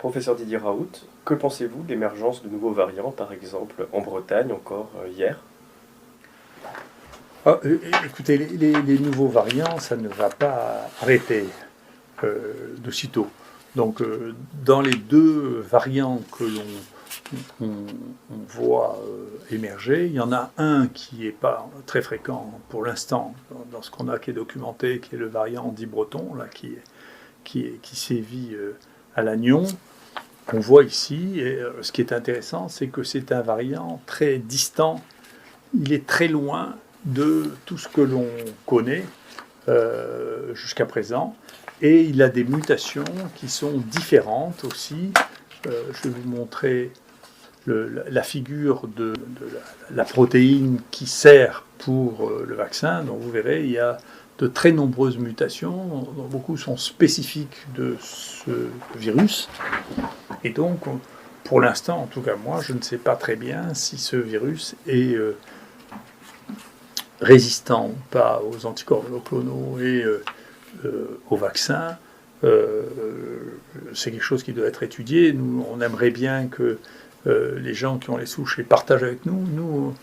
Professeur Didier Raoult, que pensez-vous de l'émergence de nouveaux variants, par exemple en Bretagne encore hier? Écoutez, les nouveaux variants, ça ne va pas arrêter de sitôt. Donc, dans les deux variants que on voit émerger, il y en a un qui n'est pas très fréquent pour l'instant dans ce qu'on a qui est documenté, qui est le variant dit breton, là, qui sévit à Lannion. On voit ici, et ce qui est intéressant, c'est que c'est un variant très distant. Il est très loin de tout ce que l'on connaît jusqu'à présent, et il a des mutations qui sont différentes aussi. Je vais vous montrer la figure de la protéine qui sert pour le vaccin. Donc vous verrez, il y a de très nombreuses mutations, dont beaucoup sont spécifiques de ce virus. Et donc, pour l'instant, en tout cas moi, je ne sais pas très bien si ce virus est résistant ou pas aux anticorps monoclonaux et aux vaccins. C'est quelque chose qui doit être étudié. Nous, on aimerait bien que les gens qui ont les souches les partagent avec nous. Nous,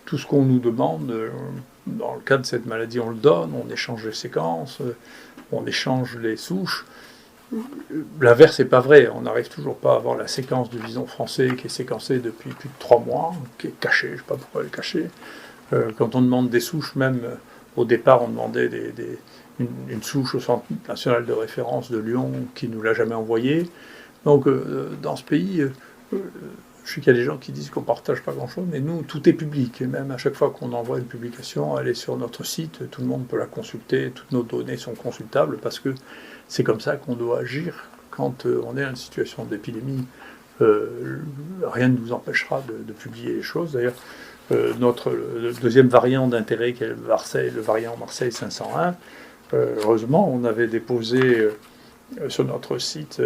tout ce qu'on nous demande, dans le cas de cette maladie, on le donne, on échange les séquences, on échange les souches. L'inverse n'est pas vrai. On n'arrive toujours pas à avoir la séquence du vison français qui est séquencée depuis plus de 3 mois, qui est cachée, je ne sais pas pourquoi elle est cachée. Quand on demande des souches, même au départ, on demandait une souche au Centre national de référence de Lyon qui ne nous l'a jamais envoyée. Donc, dans ce pays, je sais qu'il y a des gens qui disent qu'on ne partage pas grand-chose, mais nous, tout est public. Et même à chaque fois qu'on envoie une publication, elle est sur notre site, tout le monde peut la consulter, toutes nos données sont consultables, parce que c'est comme ça qu'on doit agir quand on est dans une situation d'épidémie. Rien ne nous empêchera de publier les choses. D'ailleurs, le deuxième variant d'intérêt, qui est le variant Marseille 501, heureusement, on avait déposé sur notre site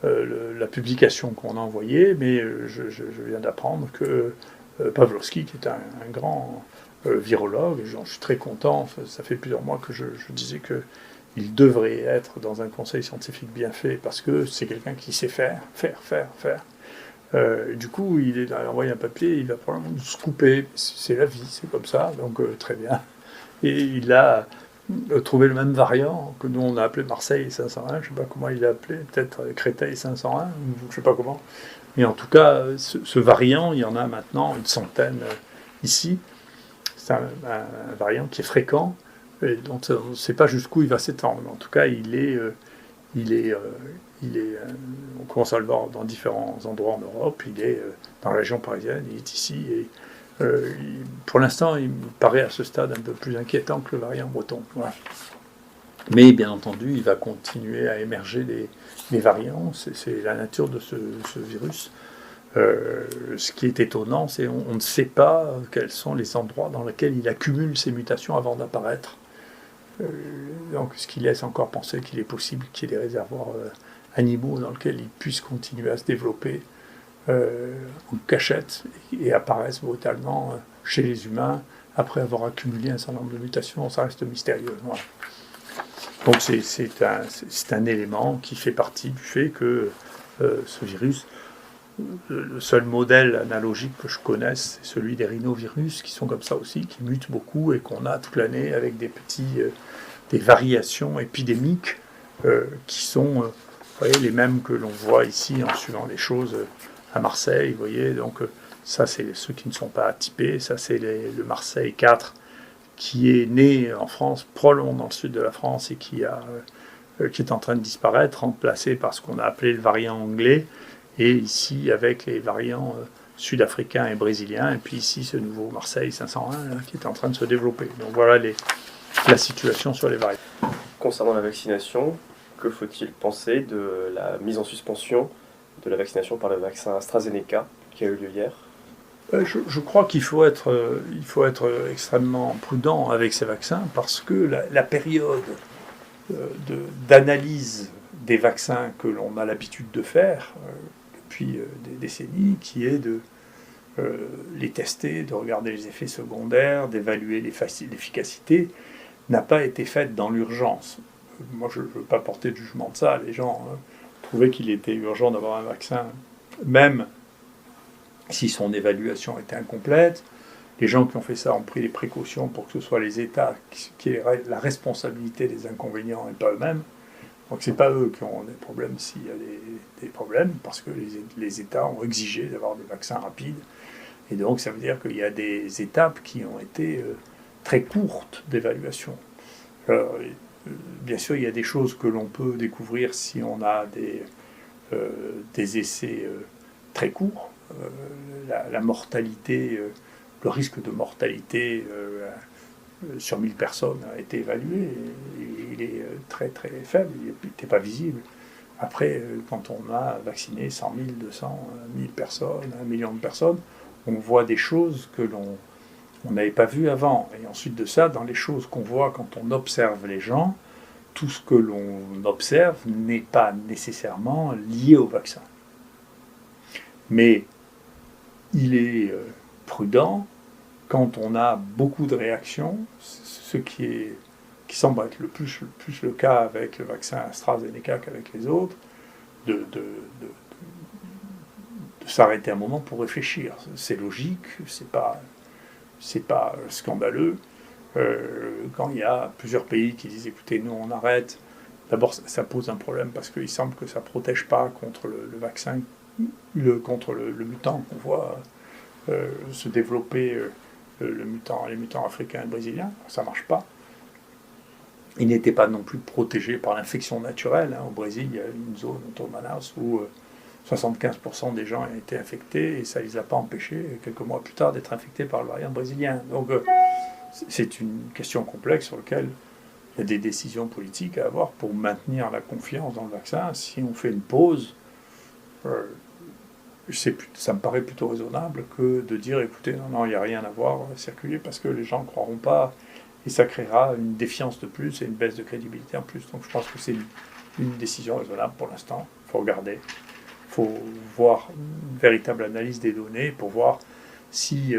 la publication qu'on a envoyée, mais je viens d'apprendre que Pavlovski, qui est un grand virologue, et j'en suis très content, ça fait plusieurs mois que je disais qu'il devrait être dans un conseil scientifique bien fait, parce que c'est quelqu'un qui sait faire. Du coup, il a envoyé un papier, il va probablement nous couper. C'est la vie, c'est comme ça, donc très bien. Et il a trouvé le même variant que nous on a appelé Marseille 501, je ne sais pas comment il l'a appelé, peut-être Créteil 501, je ne sais pas comment. Mais en tout cas, ce variant, il y en a maintenant une centaine ici. C'est un variant qui est fréquent, et donc on ne sait pas jusqu'où il va s'étendre. En tout cas, on commence à le voir dans différents endroits en Europe. Il est dans la région parisienne, il est ici. Et pour l'instant, il me paraît à ce stade un peu plus inquiétant que le variant breton. Voilà. Mais bien entendu, il va continuer à émerger des variants. C'est la nature de ce virus. Ce qui est étonnant, c'est qu'on ne sait pas quels sont les endroits dans lesquels il accumule ces mutations avant d'apparaître. Donc, ce qui laisse encore penser qu'il est possible qu'il y ait des réservoirs animaux dans lesquels il puisse continuer à se développer en cachette et apparaissent brutalement chez les humains après avoir accumulé un certain nombre de mutations. Ça reste mystérieux. Voilà. Donc c'est un élément qui fait partie du fait que ce virus, le seul modèle analogique que je connaisse, c'est celui des rhinovirus, qui sont comme ça aussi, qui mutent beaucoup et qu'on a toute l'année avec des variations épidémiques qui sont les mêmes que l'on voit ici en suivant les choses à Marseille. Vous voyez, donc ça c'est ceux qui ne sont pas atypés, ça c'est le Marseille 4 qui est né en France, probablement dans le sud de la France, et qui est en train de disparaître, remplacé par ce qu'on a appelé le variant anglais, et ici avec les variants sud-africains et brésiliens, et puis ici ce nouveau Marseille 501 là, qui est en train de se développer. Donc voilà la situation sur les variants. Concernant la vaccination, que faut-il penser de la mise en suspension de la vaccination par le vaccin AstraZeneca qui a eu lieu hier? Je crois qu'il faut être extrêmement prudent avec ces vaccins, parce que la période d'analyse des vaccins que l'on a l'habitude de faire depuis des décennies, qui est de les tester, de regarder les effets secondaires, d'évaluer l'efficacité, n'a pas été faite dans l'urgence. Moi, je ne veux pas porter de jugement de ça. Les gens trouvé qu'il était urgent d'avoir un vaccin, même si son évaluation était incomplète. Les gens qui ont fait ça ont pris des précautions pour que ce soit les États qui aient la responsabilité des inconvénients et pas eux-mêmes. Donc c'est pas eux qui ont des problèmes s'il y a des problèmes, parce que les États ont exigé d'avoir des vaccins rapides. Et donc ça veut dire qu'il y a des étapes qui ont été très courtes d'évaluation. Alors, bien sûr, il y a des choses que l'on peut découvrir si on a des essais très courts. La mortalité, le risque de mortalité sur 1000 personnes a été évalué. Et il est très très faible, il n'était pas visible. Après, quand on a vacciné 100 000, 200, 1000 personnes, 1 million de personnes, on voit des choses que l'on n'avait pas vues avant. Et ensuite de ça, dans les choses qu'on voit quand on observe les gens, tout ce que l'on observe n'est pas nécessairement lié au vaccin. Mais il est prudent, quand on a beaucoup de réactions, ce qui semble être le plus le cas avec le vaccin AstraZeneca qu'avec les autres, de s'arrêter un moment pour réfléchir. C'est logique, c'est pas scandaleux. Quand il y a plusieurs pays qui disent écoutez, nous on arrête, d'abord ça pose un problème parce qu'il semble que ça ne protège pas contre le vaccin, contre le mutant qu'on voit se développer, les mutants africains et brésiliens, ça ne marche pas. Ils n'étaient pas non plus protégés par l'infection naturelle. Au Brésil, il y a une zone autour de Manaus où 75% des gens ont été infectés et ça ne les a pas empêchés, quelques mois plus tard, d'être infectés par le variant brésilien. Donc c'est une question complexe sur laquelle il y a des décisions politiques à avoir pour maintenir la confiance dans le vaccin. Si on fait une pause, ça me paraît plutôt raisonnable que de dire écoutez, non, il n'y a rien à voir, circuler, parce que les gens ne croiront pas et ça créera une défiance de plus et une baisse de crédibilité en plus. Donc je pense que c'est une décision raisonnable pour l'instant. Il faut regarder. Il faut voir une véritable analyse des données pour voir si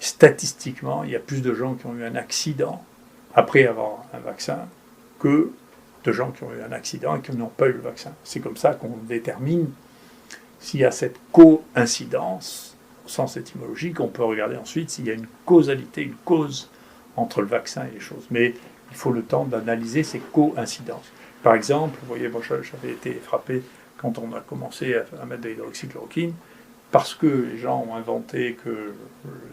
statistiquement il y a plus de gens qui ont eu un accident après avoir un vaccin que de gens qui ont eu un accident et qui n'ont pas eu le vaccin. C'est comme ça qu'on détermine s'il y a cette co-incidence au sens étymologique. On peut regarder ensuite s'il y a une causalité, une cause entre le vaccin et les choses. Mais il faut le temps d'analyser ces co-incidences. Par exemple, vous voyez, moi j'avais été frappé quand on a commencé à mettre de l'hydroxychloroquine, parce que les gens ont inventé que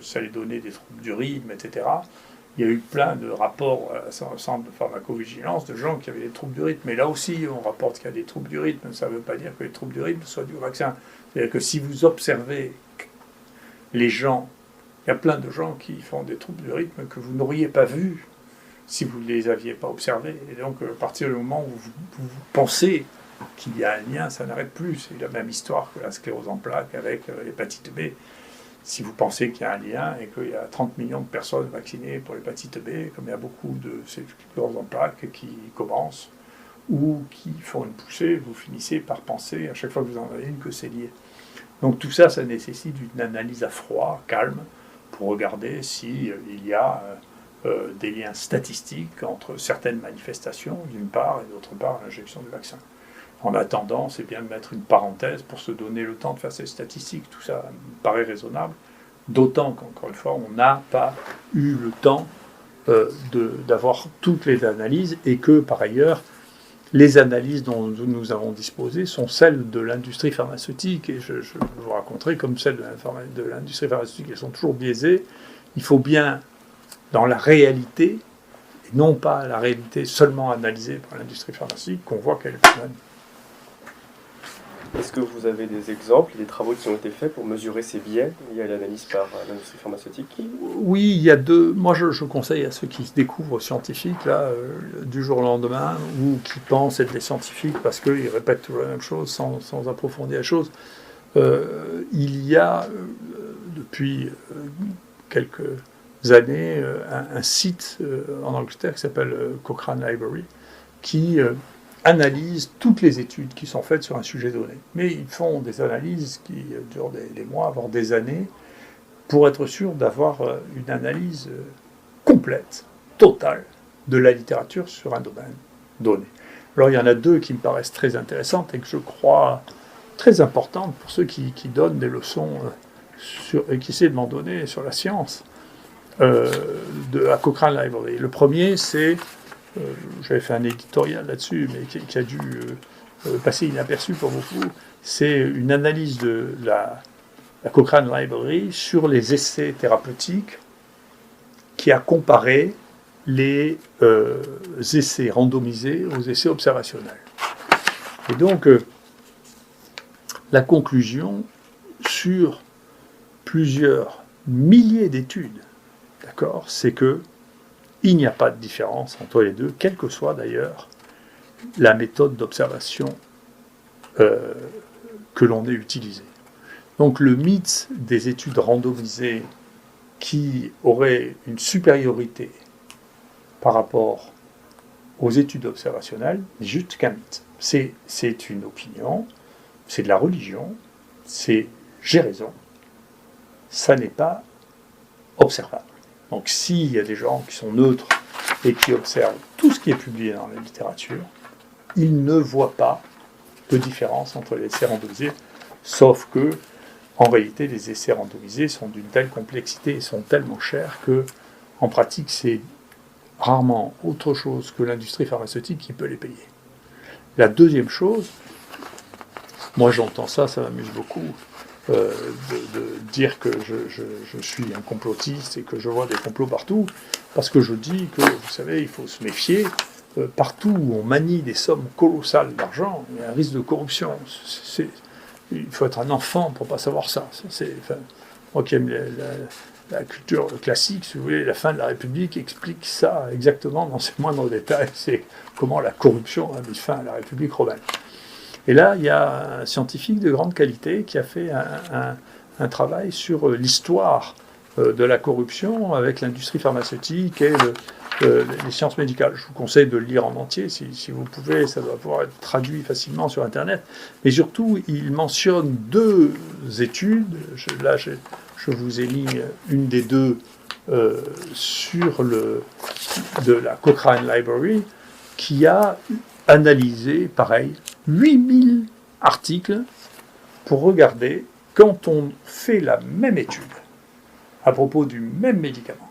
ça allait donner des troubles du rythme, etc. Il y a eu plein de rapports à un centre de pharmacovigilance de gens qui avaient des troubles du rythme. Mais là aussi, on rapporte qu'il y a des troubles du rythme. Ça ne veut pas dire que les troubles du rythme soient du vaccin. C'est-à-dire que si vous observez les gens, il y a plein de gens qui font des troubles du rythme que vous n'auriez pas vus si vous ne les aviez pas observés. Et donc, à partir du moment où vous pensez qu'il y a un lien, ça n'arrête plus. C'est la même histoire que la sclérose en plaques avec l'hépatite B. Si vous pensez qu'il y a un lien et qu'il y a 30 millions de personnes vaccinées pour l'hépatite B, comme il y a beaucoup de sclérose en plaques qui commencent ou qui font une poussée, vous finissez par penser, à chaque fois que vous en avez une, que c'est lié. Donc tout ça, ça nécessite une analyse à froid, calme, pour regarder s'il y a des liens statistiques entre certaines manifestations, d'une part, et d'autre part, l'injection du vaccin. En attendant, c'est bien de mettre une parenthèse pour se donner le temps de faire ces statistiques. Tout ça me paraît raisonnable, d'autant qu'encore une fois, on n'a pas eu le temps d'avoir toutes les analyses et que, par ailleurs, les analyses dont nous avons disposé sont celles de l'industrie pharmaceutique. Et je vous raconterai, comme celles de l'industrie pharmaceutique, elles sont toujours biaisées. Il faut bien, dans la réalité, et non pas la réalité seulement analysée par l'industrie pharmaceutique, qu'on voit qu'elle est bonne. Est-ce que vous avez des exemples, des travaux qui ont été faits pour mesurer ces biais liés à l'analyse par l'industrie pharmaceutique ? Oui, il y a deux. Moi, je conseille à ceux qui se découvrent scientifiques, là, du jour au lendemain, ou qui pensent être des scientifiques parce qu'ils répètent toujours la même chose sans approfondir la chose. Il y a, depuis quelques années, un site en Angleterre qui s'appelle Cochrane Library, qui analysent toutes les études qui sont faites sur un sujet donné. Mais ils font des analyses qui durent des mois, voire des années, pour être sûr d'avoir une analyse complète, totale, de la littérature sur un domaine donné. Alors il y en a deux qui me paraissent très intéressantes et que je crois très importantes pour ceux qui donnent des leçons et qui essaient de m'en donner sur la science de la Cochrane Library. Le premier, c'est, j'avais fait un éditorial là-dessus, mais qui a dû passer inaperçu pour beaucoup, c'est une analyse de la Cochrane Library sur les essais thérapeutiques qui a comparé les essais randomisés aux essais observationnels. Et donc, la conclusion sur plusieurs milliers d'études, d'accord, c'est que il n'y a pas de différence entre les deux, quelle que soit d'ailleurs la méthode d'observation que l'on ait utilisée. Donc le mythe des études randomisées qui auraient une supériorité par rapport aux études observationnelles n'est juste qu'un mythe. C'est une opinion, c'est de la religion, c'est j'ai raison, ça n'est pas observable. Donc s'il y a des gens qui sont neutres et qui observent tout ce qui est publié dans la littérature, ils ne voient pas de différence entre les essais randomisés, sauf que, en réalité, les essais randomisés sont d'une telle complexité et sont tellement chers que, en pratique, c'est rarement autre chose que l'industrie pharmaceutique qui peut les payer. La deuxième chose, moi j'entends ça m'amuse beaucoup, de dire que je suis un complotiste et que je vois des complots partout, parce que je dis que, vous savez, il faut se méfier. Partout où on manie des sommes colossales d'argent, il y a un risque de corruption. Il faut être un enfant pour ne pas savoir ça. Moi qui aime la culture classique, si vous voulez, la fin de la République explique ça exactement dans ses moindres détails. C'est comment la corruption a mis fin à la République romaine. Et là, il y a un scientifique de grande qualité qui a fait un travail sur l'histoire de la corruption avec l'industrie pharmaceutique et les sciences médicales. Je vous conseille de le lire en entier, si vous pouvez, ça doit pouvoir être traduit facilement sur Internet. Mais surtout, il mentionne deux études. Je vous ai mis une des deux de la Cochrane Library, qui a analysé, pareil, 8000 articles pour regarder quand on fait la même étude à propos du même médicament,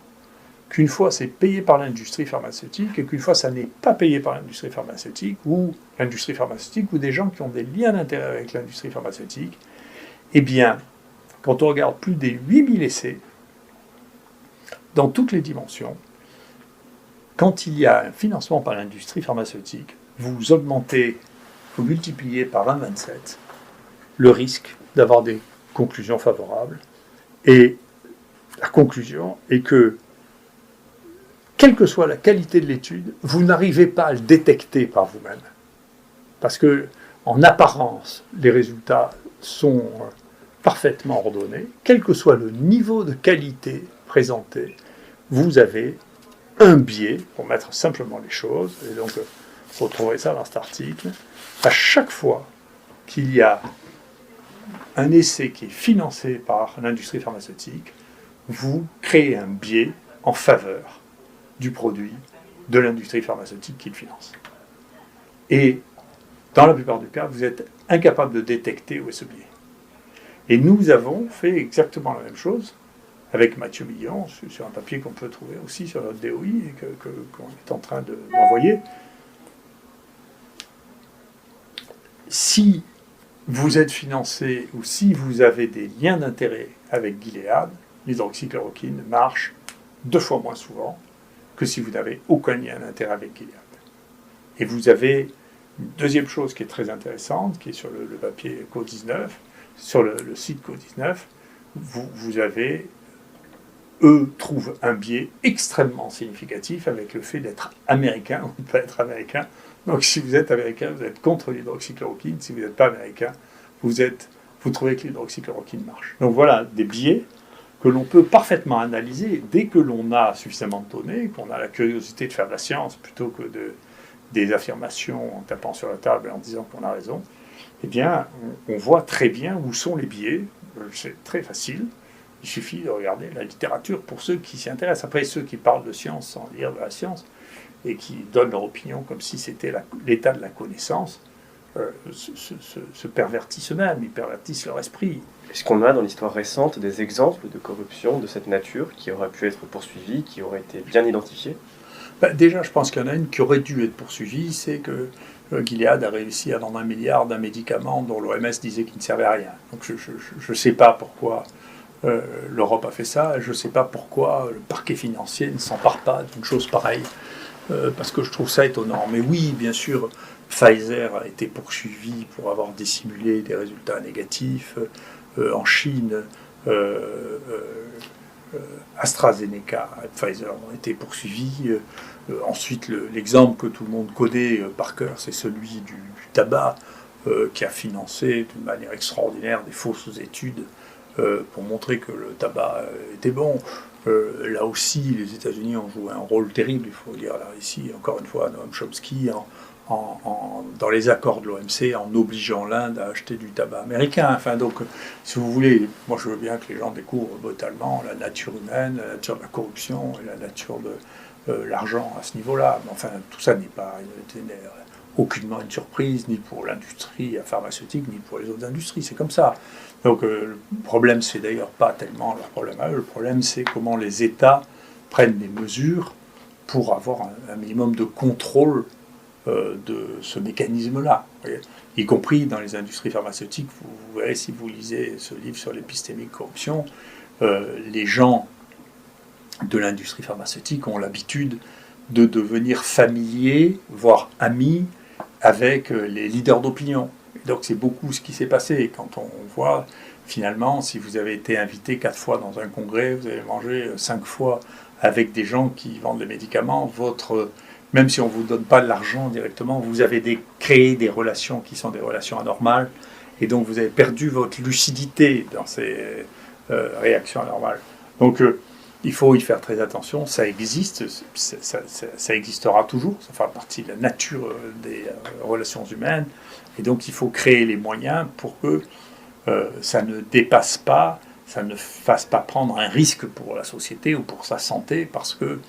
qu'une fois c'est payé par l'industrie pharmaceutique et qu'une fois ça n'est pas payé par l'industrie pharmaceutique ou des gens qui ont des liens d'intérêt avec l'industrie pharmaceutique, eh bien, quand on regarde plus des 8000 essais, dans toutes les dimensions, quand il y a un financement par l'industrie pharmaceutique, vous multipliez par 1,27 le risque d'avoir des conclusions favorables. Et la conclusion est que, quelle que soit la qualité de l'étude, vous n'arrivez pas à le détecter par vous-même. Parce que, en apparence, les résultats sont parfaitement ordonnés. Quel que soit le niveau de qualité présenté, vous avez un biais, pour mettre simplement les choses, et donc vous retrouverez ça dans cet article. À chaque fois qu'il y a un essai qui est financé par l'industrie pharmaceutique, vous créez un biais en faveur du produit de l'industrie pharmaceutique qui le finance. Et dans la plupart des cas, vous êtes incapable de détecter où est ce biais. Et nous avons fait exactement la même chose avec Mathieu Millon, sur un papier qu'on peut trouver aussi sur notre DOI et qu'on est en train d'envoyer. Si vous êtes financé ou si vous avez des liens d'intérêt avec Gilead, l'hydroxychloroquine marche 2 fois moins souvent que si vous n'avez aucun lien d'intérêt avec Gilead. Et vous avez une deuxième chose qui est très intéressante, qui est sur le papier Co19, sur le site Co19, vous avez, eux trouvent un biais extrêmement significatif avec le fait d'être américain ou de ne pas être américain. Donc si vous êtes américain, vous êtes contre l'hydroxychloroquine. Si vous n'êtes pas américain, vous trouvez que l'hydroxychloroquine marche. Donc voilà des biais que l'on peut parfaitement analyser dès que l'on a suffisamment de données, qu'on a la curiosité de faire de la science plutôt que des affirmations en tapant sur la table et en disant qu'on a raison. Eh bien, on voit très bien où sont les biais. C'est très facile. Il suffit de regarder la littérature pour ceux qui s'y intéressent. Après, ceux qui parlent de science sans lire de la science, et qui donnent leur opinion comme si c'était l'état de la connaissance, se pervertissent eux-mêmes, ils pervertissent leur esprit. Est-ce qu'on a dans l'histoire récente des exemples de corruption de cette nature qui auraient pu être poursuivis, qui auraient été bien identifiés? Déjà, je pense qu'il y en a une qui aurait dû être poursuivie, c'est que Gilead a réussi à vendre 1 milliard d'un médicament dont l'OMS disait qu'il ne servait à rien. Donc je ne sais pas pourquoi l'Europe a fait ça, je ne sais pas pourquoi le parquet financier ne s'empare pas d'une chose pareille, parce que je trouve ça étonnant. Mais oui, bien sûr, Pfizer a été poursuivi pour avoir dissimulé des résultats négatifs. En Chine, AstraZeneca et Pfizer ont été poursuivis. Ensuite, l'exemple que tout le monde connaît par cœur, c'est celui du tabac, qui a financé d'une manière extraordinaire des fausses études pour montrer que le tabac était bon. Là aussi, les États-Unis ont joué un rôle terrible, il faut dire. Là, ici, encore une fois, Noam Chomsky, dans les accords de l'OMC, en obligeant l'Inde à acheter du tabac américain. Enfin, donc, si vous voulez, moi je veux bien que les gens découvrent brutalement la nature humaine, la nature de la corruption et la nature de l'argent à ce niveau-là. Mais enfin, tout ça n'est aucunement une surprise, ni pour l'industrie pharmaceutique, ni pour les autres industries. C'est comme ça. Donc, le problème, c'est d'ailleurs pas tellement leur problème à eux. Le problème, c'est comment les États prennent des mesures pour avoir un minimum de contrôle de ce mécanisme-là, y compris dans les industries pharmaceutiques. Vous verrez, si vous lisez ce livre sur l'épistémique corruption, les gens de l'industrie pharmaceutique ont l'habitude de devenir familiers, voire amis, avec les leaders d'opinion. Et donc c'est beaucoup ce qui s'est passé. Quand on voit, finalement, si vous avez été invité 4 fois dans un congrès, vous avez mangé 5 fois avec des gens qui vendent des médicaments, même si on ne vous donne pas de l'argent directement, vous avez créé des relations qui sont des relations anormales, et donc vous avez perdu votre lucidité dans ces réactions anormales. Donc il faut y faire très attention, ça existe, ça existera toujours, ça fera partie de la nature des relations humaines, et donc il faut créer les moyens pour que ça ne dépasse pas, ça ne fasse pas prendre un risque pour la société ou pour sa santé, parce que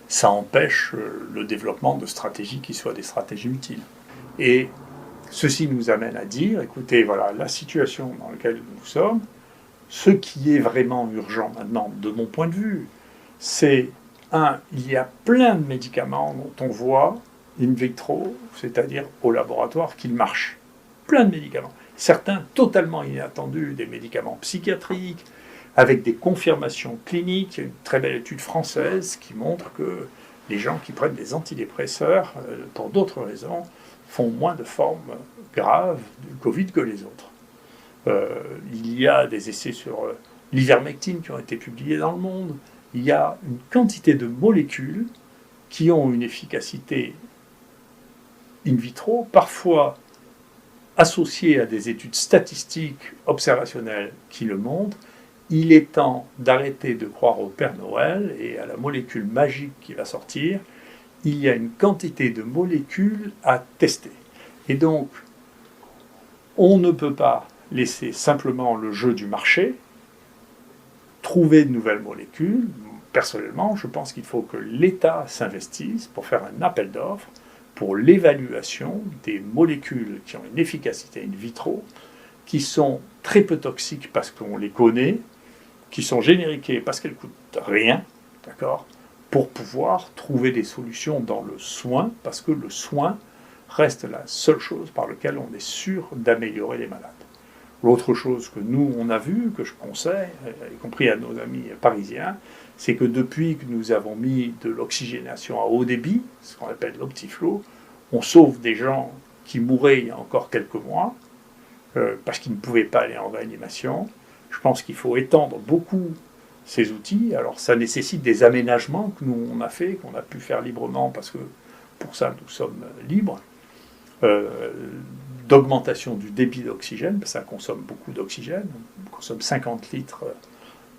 ça empêche le développement de stratégies qui soient des stratégies utiles. Et ceci nous amène à dire, écoutez, voilà, la situation dans laquelle nous sommes, ce qui est vraiment urgent maintenant, de mon point de vue, c'est, il y a plein de médicaments dont on voit in vitro, c'est-à-dire au laboratoire, qu'ils marchent. Plein de médicaments. Certains totalement inattendus, des médicaments psychiatriques, avec des confirmations cliniques. Il y a une très belle étude française qui montre que les gens qui prennent des antidépresseurs, pour d'autres raisons, font moins de formes graves du Covid que les autres. Il y a des essais sur l'ivermectine qui ont été publiés dans le monde. Il y a une quantité de molécules qui ont une efficacité in vitro, parfois associées à des études statistiques observationnelles qui le montrent. Il est temps d'arrêter de croire au Père Noël et à la molécule magique qui va sortir. Il y a une quantité de molécules à tester. Et donc, on ne peut pas laisser simplement le jeu du marché, trouver de nouvelles molécules. Personnellement, je pense qu'il faut que l'État s'investisse pour faire un appel d'offres pour l'évaluation des molécules qui ont une efficacité in vitro, qui sont très peu toxiques parce qu'on les connaît, qui sont génériquées parce qu'elles ne coûtent rien, d'accord, pour pouvoir trouver des solutions dans le soin, parce que le soin reste la seule chose par laquelle on est sûr d'améliorer les malades. L'autre chose que nous, on a vu, que je conseille, y compris à nos amis parisiens, c'est que depuis que nous avons mis de l'oxygénation à haut débit, ce qu'on appelle l'Optiflow, on sauve des gens qui mouraient il y a encore quelques mois, parce qu'ils ne pouvaient pas aller en réanimation. Je pense qu'il faut étendre beaucoup ces outils. Alors ça nécessite des aménagements que nous on a fait, qu'on a pu faire librement, parce que pour ça nous sommes libres, d'augmentation du débit d'oxygène, parce que ça consomme beaucoup d'oxygène, on consomme 50 litres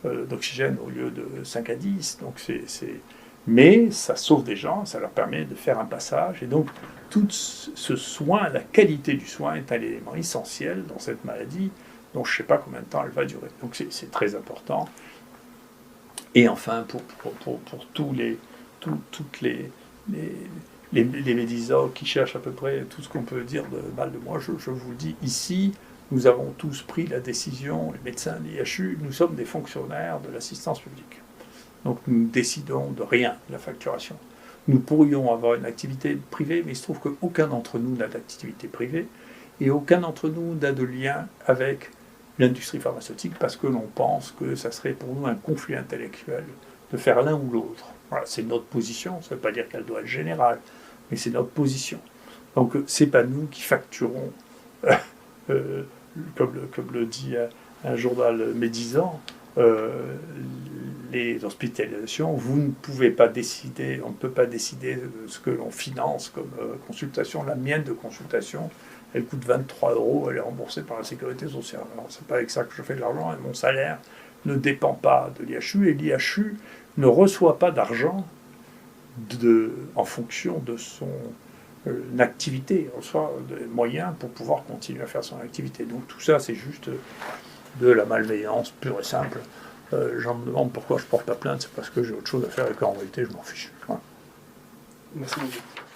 d'oxygène au lieu de 5 à 10, donc mais ça sauve des gens, ça leur permet de faire un passage, et donc tout ce soin, la qualité du soin est un élément essentiel dans cette maladie, dont je ne sais pas combien de temps elle va durer. Donc c'est très important. Et enfin, pour toutes les les médisants qui cherchent à peu près tout ce qu'on peut dire de mal de moi, je vous le dis, ici, nous avons tous pris la décision, les médecins, l'IHU, nous sommes des fonctionnaires de l'assistance publique. Donc nous décidons de rien, de la facturation. Nous pourrions avoir une activité privée, mais il se trouve qu'aucun d'entre nous n'a d'activité privée et aucun d'entre nous n'a de lien avec l'industrie pharmaceutique parce que l'on pense que ça serait pour nous un conflit intellectuel de faire l'un ou l'autre. Voilà, c'est notre position, ça ne veut pas dire qu'elle doit être générale, mais c'est notre position. Donc c'est pas nous qui facturons, comme le dit un journal médisant, les hospitalisations, vous ne pouvez pas décider, on ne peut pas décider de ce que l'on finance comme consultation. La mienne de consultation, elle coûte 23 €, elle est remboursée par la sécurité sociale. Alors c'est pas avec ça que je fais de l'argent, et mon salaire ne dépend pas de l'IHU, et l'IHU ne reçoit pas d'argent en fonction de son activité, il reçoit des moyens pour pouvoir continuer à faire son activité. Donc tout ça, c'est juste de la malveillance pure et simple. J'en me demande pourquoi je porte pas plainte, c'est parce que j'ai autre chose à faire et qu'en réalité je m'en fiche. Voilà. Merci beaucoup.